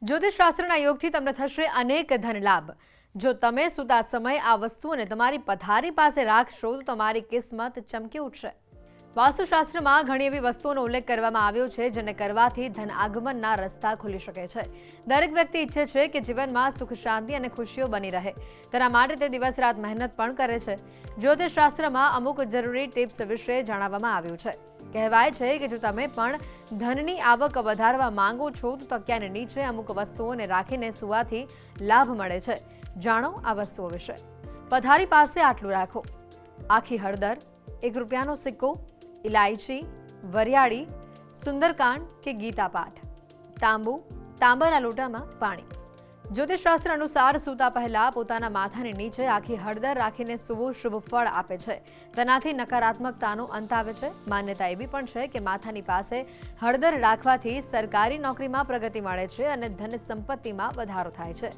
જ્યોતિષશાસ્ત્રના યોગથી તમને થશે અનેક ધન લાભ। જો તમે સૂતા સમયે આ વસ્તુઓને તમારી પથારી પાસે રાખશો તો તમારી કિસ્મત ચમકી ઉઠશે। વાસ્તુશાસ્ત્રમાં ઘણી એવી વસ્તુઓનો ઉલ્લેખ કરવામાં આવ્યો છે જેને કરવાથી ધન આગમનના રસ્તા ખુલી શકે છે। દરેક વ્યક્તિ ઈચ્છે છે કે જીવનમાં સુખ શાંતિ અને ખુશીઓ બની રહે, તેના માટે તે દિવસ રાત મહેનત પણ કરે છે। જ્યોતિષશાસ્ત્રમાં અમુક જરૂરી ટિપ્સ વિશે જણાવવામાં આવ્યું છે। કહેવાય છે કે જો તમે પણ ધનની આવક વધારવા માંગો છો તો તકિયાની નીચે અમુક વસ્તુઓને રાખીને સુવાથી લાભ મળે છે। જાણો આ વસ્તુઓ વિશે। પથારી પાસે આટલું રાખો: આખી હળદર, ₹1નો સિક્કો, ઇલાયચી, વરિયાળી, સુંદરકાંડ કે ગીતા પાઠ, તાંબુ, તાંબાના લોટામાં પાણી। જ્યોતિષશાસ્ત્ર અનુસાર સૂતા પહેલા પોતાના માથાની નીચે આખી હળદર રાખીને સૂવું શુભ ફળ આપે છે। તેનાથી નકારાત્મકતાનો અંત આવે છે। માન્યતા એવી પણ છે કે માથાની પાસે હળદર રાખવાથી સરકારી નોકરીમાં પ્રગતિ મળે છે અને ધન સંપત્તિમાં વધારો થાય છે।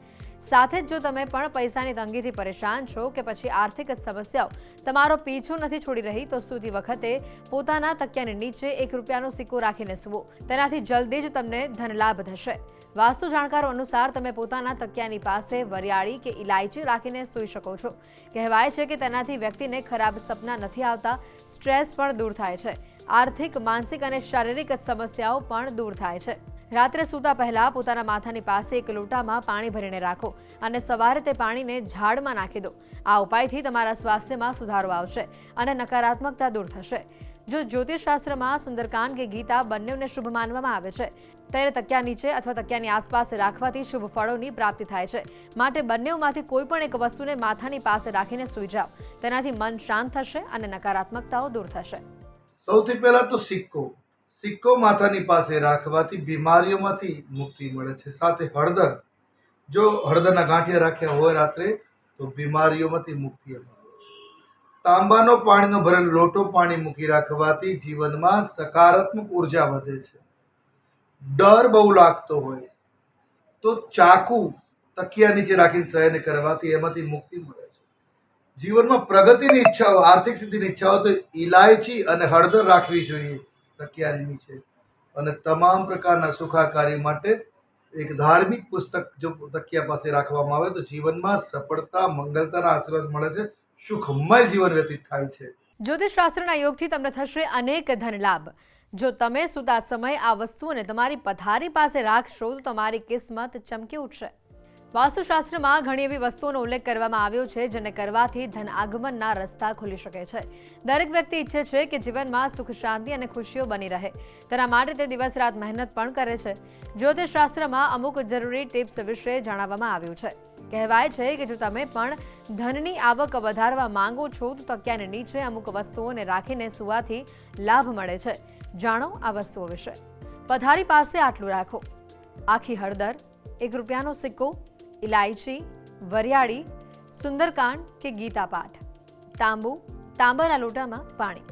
સાથે જ જો તમે પણ પૈસાની તંગીથી પરેશાન છો કે પછી આર્થિક સમસ્યાઓ તમારો પીછો નથી છોડી રહી તો સૂતી વખતે પોતાના તકિયાની નીચે ₹1નો સિક્કો રાખીને સૂવો, તેનાથી જલ્દી જ તમને ધન લાભ થશે। વાસ્તુ જાણકારો અનુસાર તમે પોતાના તકિયાની પાસે વરિયાળી કે ઇલાયચી રાખીને સૂઈ શકો છો। કહેવાય છે કે તેનાથી વ્યક્તિને ખરાબ સપના નથી આવતા, સ્ટ્રેસ પણ દૂર થાય છે, આર્થિક, માનસિક અને શારીરિક સમસ્યાઓ પણ દૂર થાય છે। રાત્રે સૂતા પહેલા પોતાના માથાની પાસે એક લોટામાં પાણી ભરીને રાખો અને સવારે તે પાણીને ઝાડમાં નાખી દો। આ ઉપાયથી તમારા સ્વાસ્થ્યમાં સુધારો આવશે અને નકારાત્મકતા દૂર થશે। જો જ્યોતિષશાસ્ત્રમાં સુંદરકાંડ કે ગીતા બંનેને શુભ માનવામાં આવે છે, તેને તકિયા નીચે અથવા તકિયાની આસપાસ રાખવાથી શુભ ફળોની પ્રાપ્તિ થાય છે। માટે બંનેમાંથી કોઈ પણ એક વસ્તુને માથાની પાસે રાખીને સૂઈ જાઓ, તેનાથી મન શાંત થશે અને નકારાત્મકતાઓ દૂર થશે। સૌથી પહેલા તો સિક્કો માથાની પાસે રાખવાથી બીમારીઓમાંથી મુક્તિ મળે છે। સાથે હળદર, જો હળદરના ગાંઠિયા રાખ્યા હોય રાત્રે તો બીમારીઓમાંથી મુક્તિ મળે છે। તાંબાનો પાણીનો ભરેલો લોટો પાણી મૂકી રાખવાથી જીવનમાં સકારાત્મક ઉર્જા વધે છે। ડર બહુ લાગતો હોય તો ચાકુ તકિયા નીચે રાખીને શયન કરવાથી એમાંથી મુક્તિ મળે છે। જીવનમાં પ્રગતિની ઈચ્છાઓ, આર્થિક સિદ્ધિની ઈચ્છાઓ તો ઇલાયચી અને હળદર રાખવી જોઈએ તકિયાની નીચે। અને તમામ પ્રકારના સુખાકારી માટે એક ધાર્મિક પુસ્તક જો તકિયા પાસે રાખવામાં આવે તો જીવનમાં સફળતા, મંગલતાના આશીર્વાદ મળે છે, સુખમય જીવન વ્યતીત થાય છે। જ્યોતિષશાસ્ત્રના યોગથી તમને થશે અનેક ધન લાભ। જો તમે સૂતા સમયે આ વસ્તુઓને તમારી પથારી પાસે રાખશો તો તમારી કિસ્મત ચમકી ઉઠશે। વાસ્તુશાસ્ત્રમાં ઘણી એવી વસ્તુઓનો ઉલ્લેખ કરવામાં આવ્યો છે જેને કરવાથી ધન આગમનના રસ્તા ખુલી શકે છે। દરેક વ્યક્તિ ઈચ્છે છે કે જીવનમાં સુખ શાંતિ અને ખુશીઓ બની રહે, તેના માટે તે દિવસ રાત મહેનત પણ કરે છે। જ્યોતિષશાસ્ત્રમાં અમુક જરૂરી ટિપ્સ વિશે જણાવવામાં આવ્યું છે। કહેવાય છે કે જો તમે પણ ધનની આવક વધારવા માંગો છો તો તકિયાની નીચે અમુક વસ્તુઓને રાખીને સુવાથી લાભ મળે છે। જાણો આ વસ્તુઓ વિશે। પથારી પાસે આટલું રાખો: આખી હળદર, ₹1નો સિક્કો, ઇલાયચી, વરિયાળી, સુંદરકાંડ કે ગીતા પાઠ, તાંબુ, તાંબાના લોટામાં પાણી।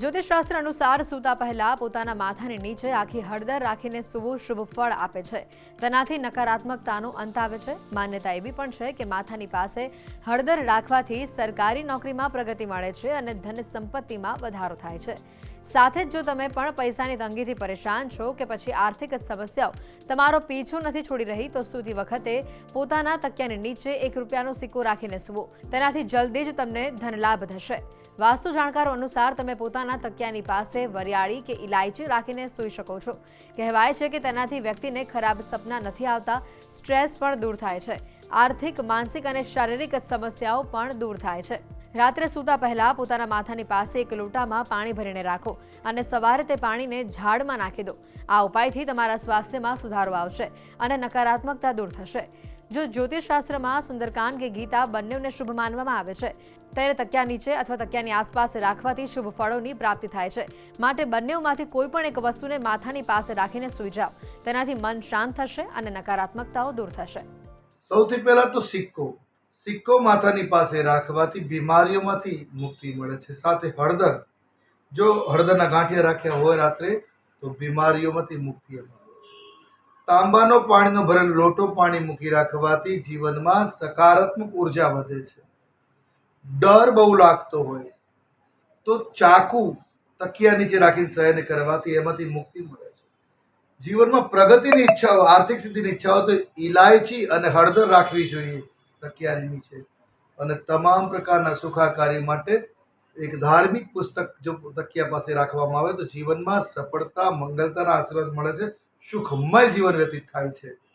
જ્યોતિષશાસ્ત્ર અનુસાર સૂતા પહેલા પોતાના માથાની નીચે આખી હળદર રાખીને સૂવું શુભ ફળ આપે છે। તેનાથી નકારાત્મકતાનો અંત આવે છે। માન્યતા એવી પણ છે કે માથાની પાસે હળદર રાખવાથી સરકારી નોકરીમાં પ્રગતિ મળે છે અને ધન સંપત્તિમાં વધારો થાય છે। સાથે જ જો તમે પણ પૈસાની તંગીથી પરેશાન છો કે પછી આર્થિક સમસ્યાઓ તમારો પીછો નથી છોડી રહી તો સૂતી વખતે પોતાના તકિયાની નીચે ₹1નો સિક્કો રાખીને સૂવો, તેનાથી જલ્દી જ તમને ધન લાભ થશે। વાસ્તુ જાણકારો અનુસાર તમે પોતાના તકિયાની પાસે વરિયાળી કે ઇલાયચી રાખીને સૂઈ શકો છો। કહેવાય છે કે તેનાથી વ્યક્તિને ખરાબ સપના નથી આવતા, સ્ટ્રેસ પણ દૂર થાય છે, આર્થિક, માનસિક અને શારીરિક સમસ્યાઓ પણ દૂર થાય છે। રાત્રે સૂતા પહેલા પોતાના માથાની પાસે એક લોટામાં પાણી ભરીને રાખો અને સવારે તે પાણીને ઝાડમાં નાખી દો। આ ઉપાયથી તમારા સ્વાસ્થ્યમાં સુધારો આવશે અને નકારાત્મકતા દૂર થશે। જો જ્યોતિષશાસ્ત્રમાં સુંદરકાંડ કે ગીતા બંનેને શુભ માનવામાં આવે છે, તેને તકિયા નીચે અથવા તકિયાની આસપાસ રાખવાથી શુભ ફળોની પ્રાપ્તિ થાય છે। માટે બંનેમાંથી કોઈ પણ એક વસ્તુને માથાની પાસે રાખીને સૂઈ જાઓ, તેનાથી મન શાંત થશે અને નકારાત્મકતાઓ દૂર થશે। સૌથી પહેલા તો સિક્કો માથાની પાસે રાખવાથી બીમારીઓમાંથી મુક્તિ મળે છે। સાથે હળદર, જો હળદરના ગાંઠિયા રાખ્યા હોય રાત્રે તો બીમારીઓમાંથી મુક્તિ મળે છે। તાંબાનો પાણીનો ભરેલો લોટો પાણી મૂકી રાખવાથી જીવનમાં સકારાત્મક ઉર્જા વધે છે। ડર બહુ લાગતો હોય તો ચાકુ તકિયા નીચે રાખીને શયન કરવાથી એમાંથી મુક્તિ મળે છે। જીવનમાં પ્રગતિની ઈચ્છા હોય, આર્થિક સિદ્ધિની ઈચ્છા હોય તો ઇલાયચી અને હળદર રાખવી જોઈએ તકિયાની નીચે. અને તમામ પ્રકારના સુખાકારી માટે એક ધાર્મિક પુસ્તક જો તકિયા પાસે રાખવામાં આવે તો જીવનમાં સફળતા, મંગલતાના આશીર્વાદ મળે છે, સુખમય જીવન વ્યતીત થાય છે.